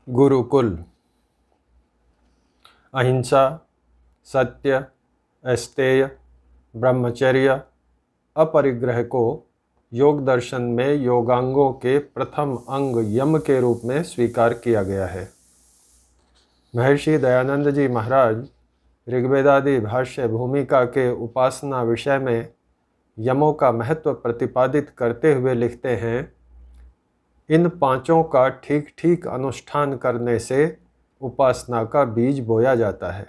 गुरुकुल। अहिंसा, सत्य, अस्तेय, ब्रह्मचर्य, अपरिग्रह को योग दर्शन में योगांगों के प्रथम अंग यम के रूप में स्वीकार किया गया है। महर्षि दयानंद जी महाराज ऋग्वेदादि भाष्य भूमिका के उपासना विषय में यमों का महत्व प्रतिपादित करते हुए लिखते हैं, इन पांचों का ठीक ठीक अनुष्ठान करने से उपासना का बीज बोया जाता है।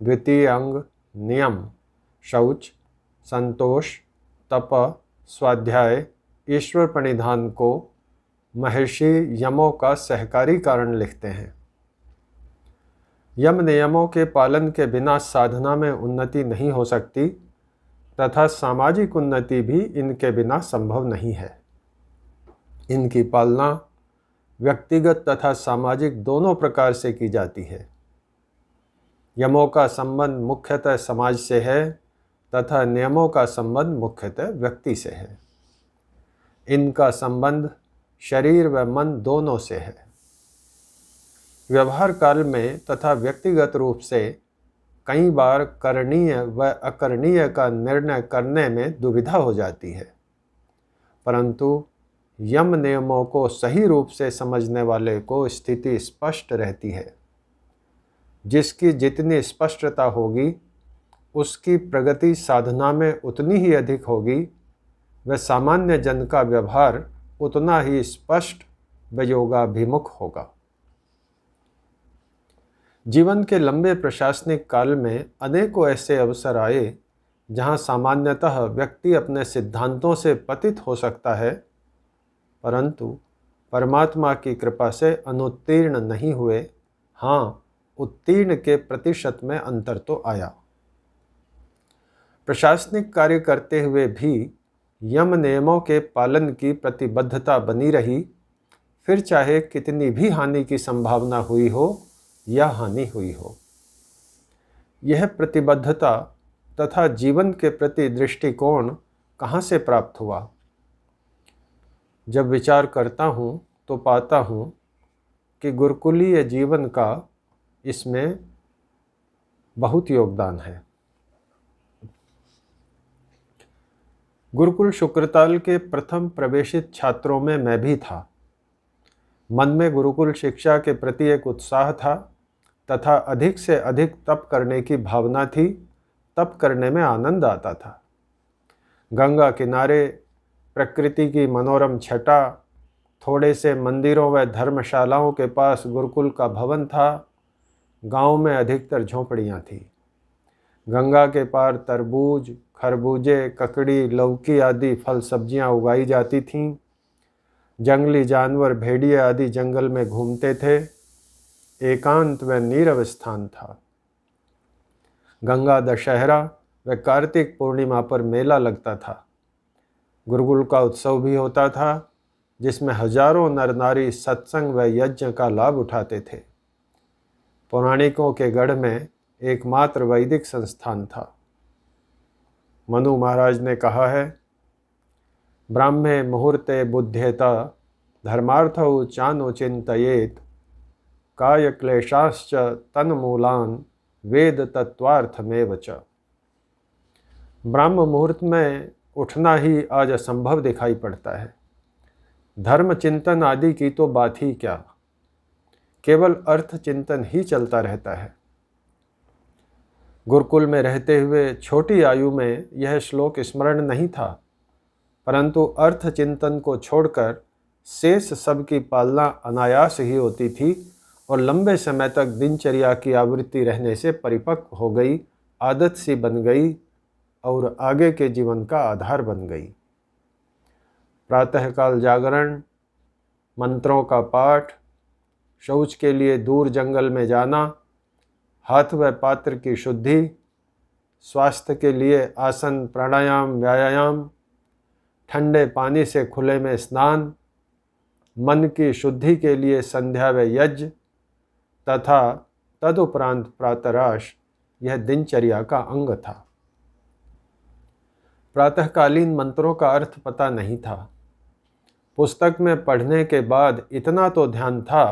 द्वितीय अंग नियम, शौच, संतोष, तप, स्वाध्याय, ईश्वर प्रणिधान को महर्षि यमों का सहकारी कारण लिखते हैं। यम नियमों के पालन के बिना साधना में उन्नति नहीं हो सकती तथा सामाजिक उन्नति भी इनके बिना संभव नहीं है। इनकी पालना व्यक्तिगत तथा सामाजिक दोनों प्रकार से की जाती है। यमों का संबंध मुख्यतः समाज से है तथा नियमों का संबंध मुख्यतः व्यक्ति से है। इनका संबंध शरीर व मन दोनों से है। व्यवहार काल में तथा व्यक्तिगत रूप से कई बार करणीय व अकरणीय का निर्णय करने में दुविधा हो जाती है, परंतु यम नियमों को सही रूप से समझने वाले को स्थिति स्पष्ट रहती है। जिसकी जितनी स्पष्टता होगी उसकी प्रगति साधना में उतनी ही अधिक होगी व सामान्य जन का व्यवहार उतना ही स्पष्ट व योगाभिमुख होगा। जीवन के लंबे प्रशासनिक काल में अनेकों ऐसे अवसर आए जहां सामान्यतः व्यक्ति अपने सिद्धांतों से पतित हो सकता है, परंतु परमात्मा की कृपा से अनुत्तीर्ण नहीं हुए। हाँ, उत्तीर्ण के प्रतिशत में अंतर तो आया। प्रशासनिक कार्य करते हुए भी यम नियमों के पालन की प्रतिबद्धता बनी रही, फिर चाहे कितनी भी हानि की संभावना हुई हो या हानि हुई हो। यह प्रतिबद्धता तथा जीवन के प्रति दृष्टिकोण कहाँ से प्राप्त हुआ? जब विचार करता हूँ तो पाता हूँ कि गुरुकुलीय जीवन का इसमें बहुत योगदान है। गुरुकुल शुक्रताल के प्रथम प्रवेशित छात्रों में मैं भी था। मन में गुरुकुल शिक्षा के प्रति एक उत्साह था तथा अधिक से अधिक तप करने की भावना थी। तप करने में आनंद आता था। गंगा किनारे प्रकृति की मनोरम छटा, थोड़े से मंदिरों व धर्मशालाओं के पास गुरुकुल का भवन था। गांव में अधिकतर झोंपड़ियां थीं। गंगा के पार तरबूज, खरबूजे, ककड़ी, लौकी आदि फल सब्जियां उगाई जाती थीं। जंगली जानवर भेड़िए आदि जंगल में घूमते थे। एकांत व नीरव स्थान था। गंगा दशहरा व कार्तिक पूर्णिमा पर मेला लगता था। गुरुकुल का उत्सव भी होता था जिसमें हजारों नर नारी सत्संग व यज्ञ का लाभ उठाते थे। पौराणिकों के गढ़ में एकमात्र वैदिक संस्थान था। मनु महाराज ने कहा है, ब्राह्मे मुहूर्ते बुध्येता धर्मार्थौ चानुचिन्तयेत् काय क्लेशाश्च तन्मूलान् वेद तत्वार्थमेव च। ब्राह्म मुहूर्त में उठना ही आज असंभव दिखाई पड़ता है। धर्म चिंतन आदि की तो बात ही क्या, केवल अर्थ चिंतन ही चलता रहता है। गुरुकुल में रहते हुए छोटी आयु में यह श्लोक स्मरण नहीं था, परंतु अर्थ चिंतन को छोड़कर शेष सब की पालना अनायास ही होती थी और लंबे समय तक दिनचर्या की आवृत्ति रहने से परिपक्व हो गई, आदत सी बन गई और आगे के जीवन का आधार बन गई। प्रातःकाल जागरण, मंत्रों का पाठ, शौच के लिए दूर जंगल में जाना, हाथ व पात्र की शुद्धि, स्वास्थ्य के लिए आसन, प्राणायाम, व्यायाम, ठंडे पानी से खुले में स्नान, मन की शुद्धि के लिए संध्या व यज्ञ तथा तदुपरांत प्रातराश, यह दिनचर्या का अंग था। प्रातःकालीन मंत्रों का अर्थ पता नहीं था। पुस्तक में पढ़ने के बाद इतना तो ध्यान था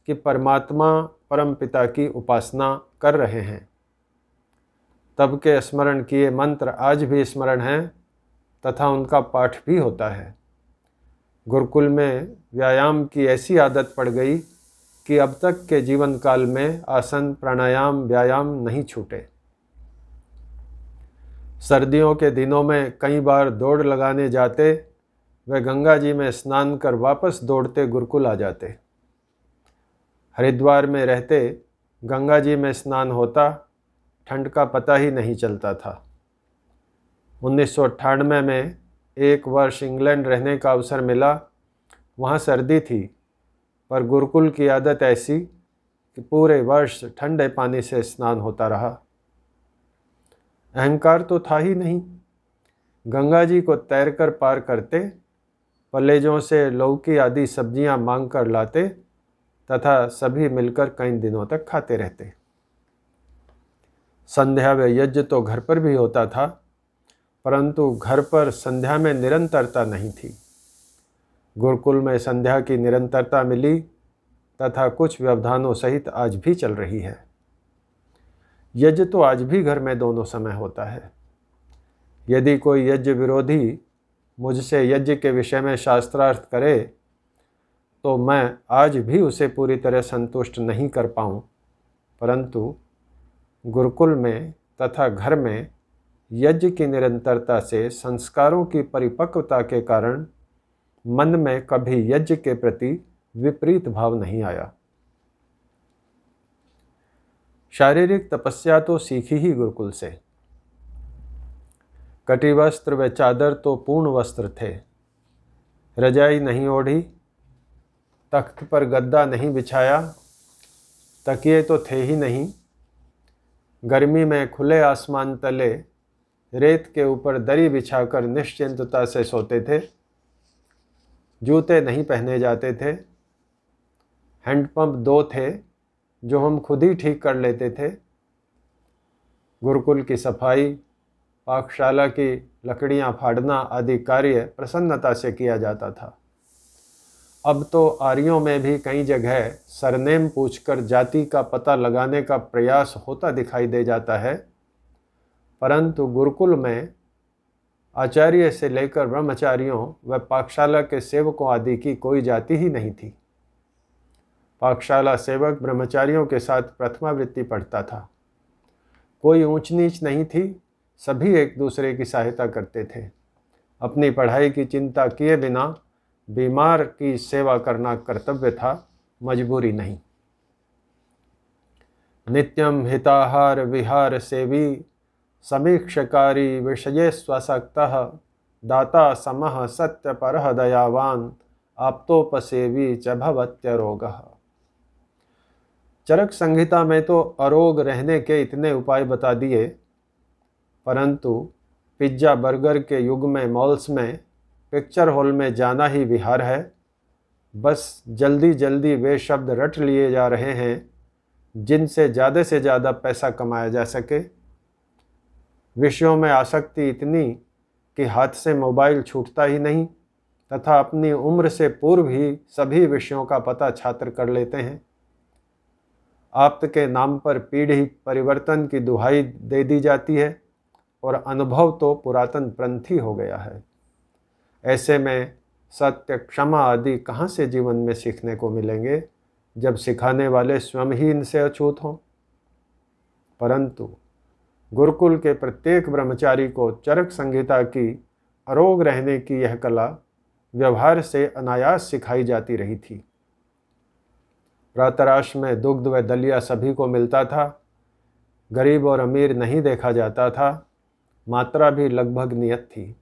कि परमात्मा परमपिता की उपासना कर रहे हैं। तब के स्मरण किए मंत्र आज भी स्मरण हैं तथा उनका पाठ भी होता है। गुरुकुल में व्यायाम की ऐसी आदत पड़ गई कि अब तक के जीवन काल में आसन, प्राणायाम, व्यायाम नहीं छूटे। सर्दियों के दिनों में कई बार दौड़ लगाने जाते, वे गंगा जी में स्नान कर वापस दौड़ते गुरुकुल आ जाते। हरिद्वार में रहते गंगा जी में स्नान होता, ठंड का पता ही नहीं चलता था। 1998 में एक वर्ष इंग्लैंड रहने का अवसर मिला। वहाँ सर्दी थी, पर गुरुकुल की आदत ऐसी कि पूरे वर्ष ठंडे पानी से स्नान होता रहा। अहंकार तो था ही नहीं। गंगा जी को तैरकर पार करते, पलेजों से लौकी आदि सब्जियां मांग कर लाते तथा सभी मिलकर कई दिनों तक खाते रहते। संध्या व यज्ञ तो घर पर भी होता था, परंतु घर पर संध्या में निरंतरता नहीं थी। गुरुकुल में संध्या की निरंतरता मिली तथा कुछ व्यवधानों सहित आज भी चल रही है। यज्ञ तो आज भी घर में दोनों समय होता है। यदि कोई यज्ञ विरोधी मुझसे यज्ञ के विषय में शास्त्रार्थ करे तो मैं आज भी उसे पूरी तरह संतुष्ट नहीं कर पाऊँ, परंतु गुरुकुल में तथा घर में यज्ञ की निरंतरता से संस्कारों की परिपक्वता के कारण मन में कभी यज्ञ के प्रति विपरीत भाव नहीं आया। शारीरिक तपस्या तो सीखी ही गुरुकुल से। कटी वस्त्र व चादर तो पूर्ण वस्त्र थे। रजाई नहीं ओढ़ी, तख्त पर गद्दा नहीं बिछाया, तकिए तो थे ही नहीं। गर्मी में खुले आसमान तले रेत के ऊपर दरी बिछाकर निश्चिंतता से सोते थे। जूते नहीं पहने जाते थे। हैंडपंप 2 थे जो हम खुद ही ठीक कर लेते थे। गुरुकुल की सफाई, पाकशाला की लकड़ियां फाड़ना आदि कार्य प्रसन्नता से किया जाता था। अब तो आर्यों में भी कई जगह सरनेम पूछकर जाति का पता लगाने का प्रयास होता दिखाई दे जाता है, परंतु गुरुकुल में आचार्य से लेकर ब्रह्मचारियों व पाकशाला के सेवकों आदि की कोई जाति ही नहीं थी। पाकशाला सेवक ब्रह्मचारियों के साथ प्रथमावृत्ति पढ़ता था। कोई ऊंच नीच नहीं थी, सभी एक दूसरे की सहायता करते थे। अपनी पढ़ाई की चिंता किए बिना बीमार की सेवा करना कर्तव्य था, मजबूरी नहीं। नित्यम हिताहार विहार सेवी समीक्षकारी विषये स्वसक्तः दाता समः सत्यपरः दयावान आप्तोपसेवी च भवत्यरोगः। चरक संहिता में तो अरोग रहने के इतने उपाय बता दिए, परंतु पिज्जा बर्गर के युग में मॉल्स में पिक्चर हॉल में जाना ही विहार है। बस जल्दी जल्दी वे शब्द रट लिए जा रहे हैं जिनसे ज़्यादा से ज़्यादा पैसा कमाया जा सके। विषयों में आसक्ति इतनी कि हाथ से मोबाइल छूटता ही नहीं तथा अपनी उम्र से पूर्व ही सभी विषयों का पता छात्र कर लेते हैं। आप्त के नाम पर पीढ़ी परिवर्तन की दुहाई दे दी जाती है और अनुभव तो पुरातन पंथी हो गया है। ऐसे में सत्य, क्षमा आदि कहाँ से जीवन में सीखने को मिलेंगे जब सिखाने वाले स्वयं ही इनसे अछूत हों। परंतु गुरुकुल के प्रत्येक ब्रह्मचारी को चरक संहिता की अरोग रहने की यह कला व्यवहार से अनायास सिखाई जाती रही थी। प्रातराश में दुग्ध व दलिया सभी को मिलता था। गरीब और अमीर नहीं देखा जाता था। मात्रा भी लगभग नियत थी।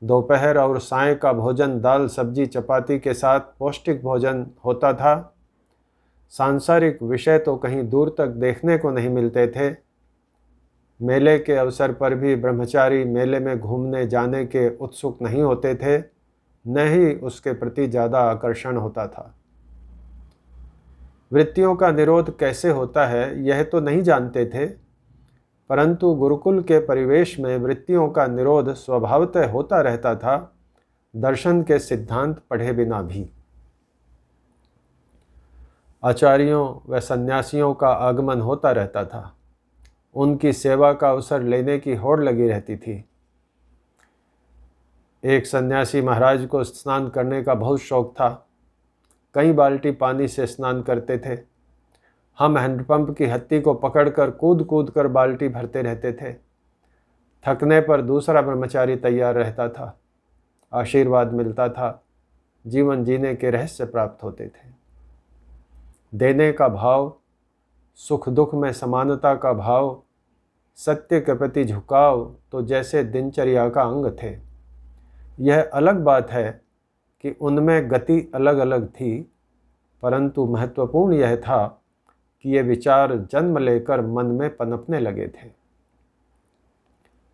दोपहर और साय का भोजन दाल सब्जी चपाती के साथ पौष्टिक भोजन होता था। सांसारिक विषय तो कहीं दूर तक देखने को नहीं मिलते थे। मेले के अवसर पर भी ब्रह्मचारी मेले में घूमने जाने के उत्सुक नहीं होते थे, न ही उसके प्रति ज़्यादा आकर्षण होता था। वृत्तियों का निरोध कैसे होता है यह तो नहीं जानते थे, परंतु गुरुकुल के परिवेश में वृत्तियों का निरोध स्वभावतः होता रहता था, दर्शन के सिद्धांत पढ़े बिना भी। आचार्यों व सन्यासियों का आगमन होता रहता था। उनकी सेवा का अवसर लेने की होड़ लगी रहती थी। एक सन्यासी महाराज को स्नान करने का बहुत शौक था। कई बाल्टी पानी से स्नान करते थे। हम हैंडपंप की हत्ती को पकड़कर कूद कूद कर बाल्टी भरते रहते थे। थकने पर दूसरा ब्रह्मचारी तैयार रहता था। आशीर्वाद मिलता था। जीवन जीने के रहस्य प्राप्त होते थे। देने का भाव, सुख दुख में समानता का भाव, सत्य के प्रति झुकाव तो जैसे दिनचर्या का अंग थे। यह अलग बात है कि उनमें गति अलग अलग थी, परंतु महत्वपूर्ण यह था कि ये विचार जन्म लेकर मन में पनपने लगे थे।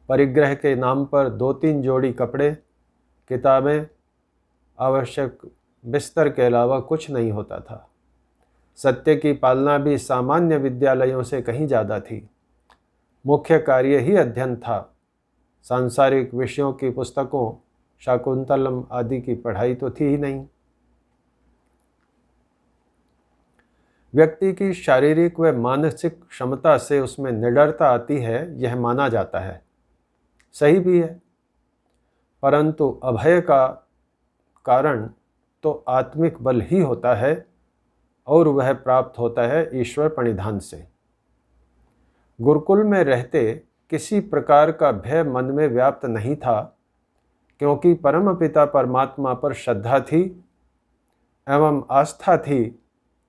परिग्रह के नाम पर 2-3 जोड़ी कपड़े, किताबें, आवश्यक बिस्तर के अलावा कुछ नहीं होता था। सत्य की पालना भी सामान्य विद्यालयों से कहीं ज़्यादा थी। मुख्य कार्य ही अध्ययन था। सांसारिक विषयों की पुस्तकों, शाकुंतलम आदि की पढ़ाई तो थी ही नहीं। व्यक्ति की शारीरिक व मानसिक क्षमता से उसमें निडरता आती है, यह माना जाता है। सही भी है, परंतु अभय का कारण तो आत्मिक बल ही होता है और वह प्राप्त होता है ईश्वर प्रणिधान से। गुरुकुल में रहते किसी प्रकार का भय मन में व्याप्त नहीं था, क्योंकि परमपिता परमात्मा पर श्रद्धा थी एवं आस्था थी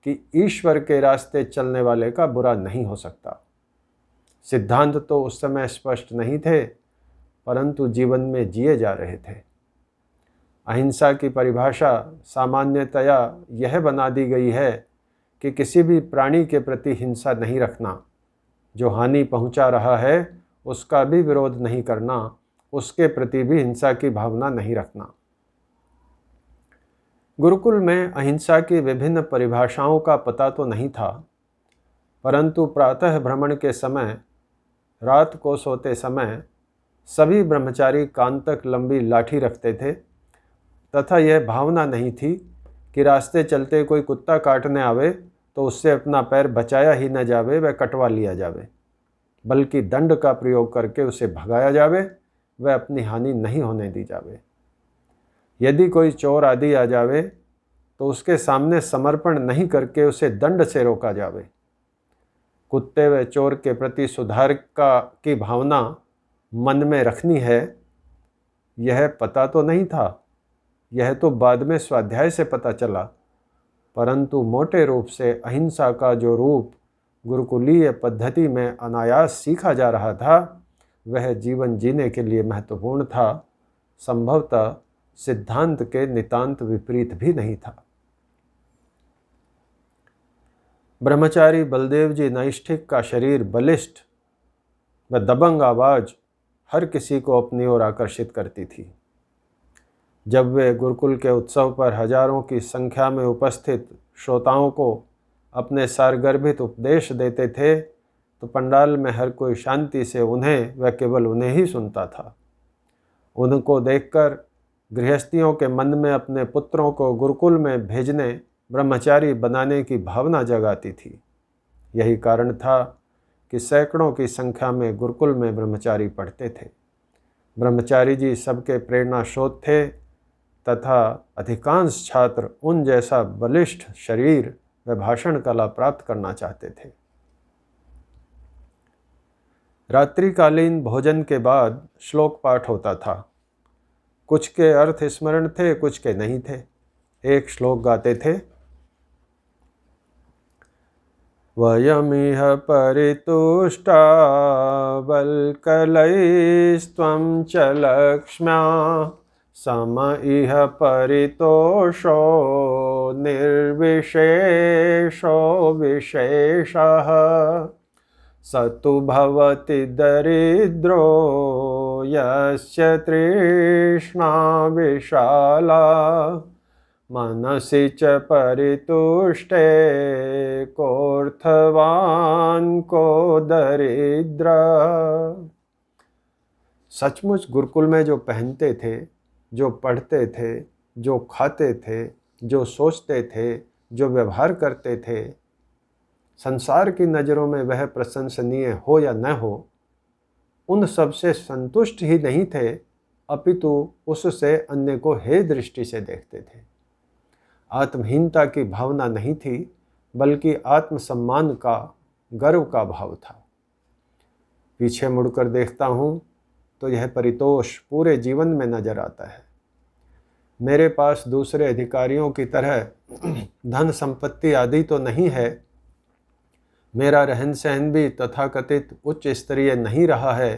कि ईश्वर के रास्ते चलने वाले का बुरा नहीं हो सकता। सिद्धांत तो उस समय स्पष्ट नहीं थे, परंतु जीवन में जिए जा रहे थे। अहिंसा की परिभाषा सामान्यतया यह बना दी गई है कि किसी भी प्राणी के प्रति हिंसा नहीं रखना, जो हानि पहुंचा रहा है उसका भी विरोध नहीं करना, उसके प्रति भी हिंसा की भावना नहीं रखना। गुरुकुल में अहिंसा की विभिन्न परिभाषाओं का पता तो नहीं था, परंतु प्रातः भ्रमण के समय, रात को सोते समय सभी ब्रह्मचारी कान तक लंबी लाठी रखते थे तथा यह भावना नहीं थी कि रास्ते चलते कोई कुत्ता काटने आवे तो उससे अपना पैर बचाया ही न जावे व कटवा लिया जावे, बल्कि दंड का प्रयोग करके उसे भगाया जावे व अपनी हानि नहीं होने दी जावे। यदि कोई चोर आदि आ जावे तो उसके सामने समर्पण नहीं करके उसे दंड से रोका जावे। कुत्ते व चोर के प्रति सुधार की भावना मन में रखनी है, यह पता तो नहीं था। यह तो बाद में स्वाध्याय से पता चला, परंतु मोटे रूप से अहिंसा का जो रूप गुरुकुलीय पद्धति में अनायास सीखा जा रहा था, वह जीवन जीने के लिए महत्वपूर्ण था। संभवतः सिद्धांत के नितांत विपरीत भी नहीं था। ब्रह्मचारी बलदेव जी नैष्ठिक का शरीर बलिष्ठ व दबंग आवाज हर किसी को अपनी ओर आकर्षित करती थी। जब वे गुरुकुल के उत्सव पर हजारों की संख्या में उपस्थित श्रोताओं को अपने सारगर्भित उपदेश देते थे तो पंडाल में हर कोई शांति से उन्हें व केवल उन्हें ही सुनता था। उनको देखकर गृहस्थियों के मन में अपने पुत्रों को गुरुकुल में भेजने, ब्रह्मचारी बनाने की भावना जगाती थी। यही कारण था कि सैकड़ों की संख्या में गुरुकुल में ब्रह्मचारी पढ़ते थे। ब्रह्मचारी जी सबके प्रेरणा स्रोत थे तथा अधिकांश छात्र उन जैसा बलिष्ठ शरीर व भाषण कला प्राप्त करना चाहते थे। रात्रिकालीन भोजन के बाद श्लोक पाठ होता था। कुछ के अर्थ स्मरण थे, कुछ के नहीं थे। एक श्लोक गाते थे, वयमिह परितुष्टा बल्कलैस्त्वं च लक्ष्म्या सम इह परितोषो निर्विशेषो विशेषः स तु भवति दरिद्रो यस्य तृष्णा विशाला मनसि च परितुष्टे कोऽर्थवान् को दरिद्र। सचमुच गुरुकुल में जो पहनते थे, जो पढ़ते थे, जो खाते थे, जो सोचते थे, जो व्यवहार करते थे, संसार की नज़रों में वह प्रशंसनीय हो या न हो, उन सब से संतुष्ट ही नहीं थे, अपितु उससे अन्य को हे दृष्टि से देखते थे। आत्महीनता की भावना नहीं थी, बल्कि आत्मसम्मान का, गर्व का भाव था। पीछे मुड़कर देखता हूँ तो यह परितोष पूरे जीवन में नजर आता है। मेरे पास दूसरे अधिकारियों की तरह धन संपत्ति आदि तो नहीं है, मेरा रहन सहन भी तथाकथित उच्च स्तरीय नहीं रहा है,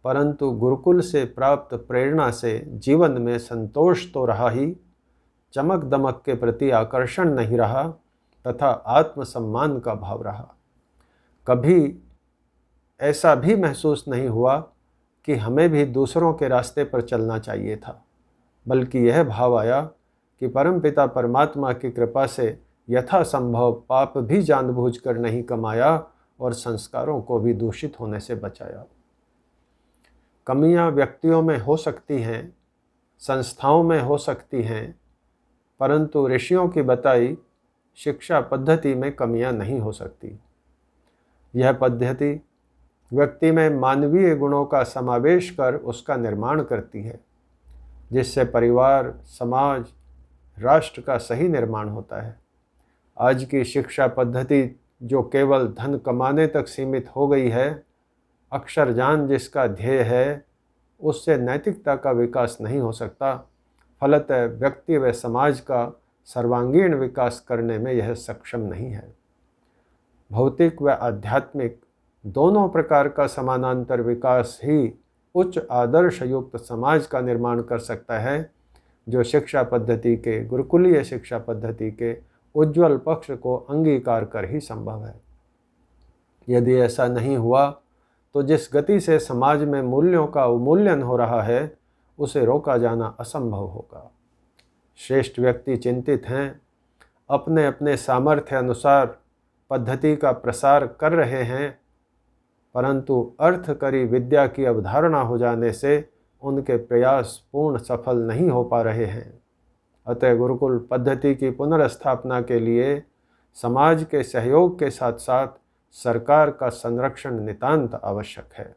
परंतु गुरुकुल से प्राप्त प्रेरणा से जीवन में संतोष तो रहा ही, चमक दमक के प्रति आकर्षण नहीं रहा तथा आत्मसम्मान का भाव रहा। कभी ऐसा भी महसूस नहीं हुआ कि हमें भी दूसरों के रास्ते पर चलना चाहिए था, बल्कि यह भाव आया कि परमपिता परमात्मा की कृपा से यथासंभव पाप भी जानबूझकर नहीं कमाया और संस्कारों को भी दूषित होने से बचाया। कमियां व्यक्तियों में हो सकती हैं, संस्थाओं में हो सकती हैं, परंतु ऋषियों की बताई शिक्षा पद्धति में कमियां नहीं हो सकती। यह पद्धति व्यक्ति में मानवीय गुणों का समावेश कर उसका निर्माण करती है, जिससे परिवार, समाज, राष्ट्र का सही निर्माण होता है। आज की शिक्षा पद्धति जो केवल धन कमाने तक सीमित हो गई है, अक्षरज्ञान जिसका ध्येय है, उससे नैतिकता का विकास नहीं हो सकता। फलतः व्यक्ति व समाज का सर्वांगीण विकास करने में यह सक्षम नहीं है। भौतिक व आध्यात्मिक दोनों प्रकार का समानांतर विकास ही उच्च आदर्श युक्त समाज का निर्माण कर सकता है, जो शिक्षा पद्धति के, गुरुकुलीय शिक्षा पद्धति के उज्ज्वल पक्ष को अंगीकार कर ही संभव है। यदि ऐसा नहीं हुआ तो जिस गति से समाज में मूल्यों का उन्मूलन हो रहा है, उसे रोका जाना असंभव होगा। श्रेष्ठ व्यक्ति चिंतित हैं, अपने अपने सामर्थ्य अनुसार पद्धति का प्रसार कर रहे हैं, परंतु अर्थकरी विद्या की अवधारणा हो जाने से उनके प्रयास पूर्ण सफल नहीं हो पा रहे हैं। अतः गुरुकुल पद्धति की पुनर्स्थापना के लिए समाज के सहयोग के साथ साथ सरकार का संरक्षण नितांत आवश्यक है।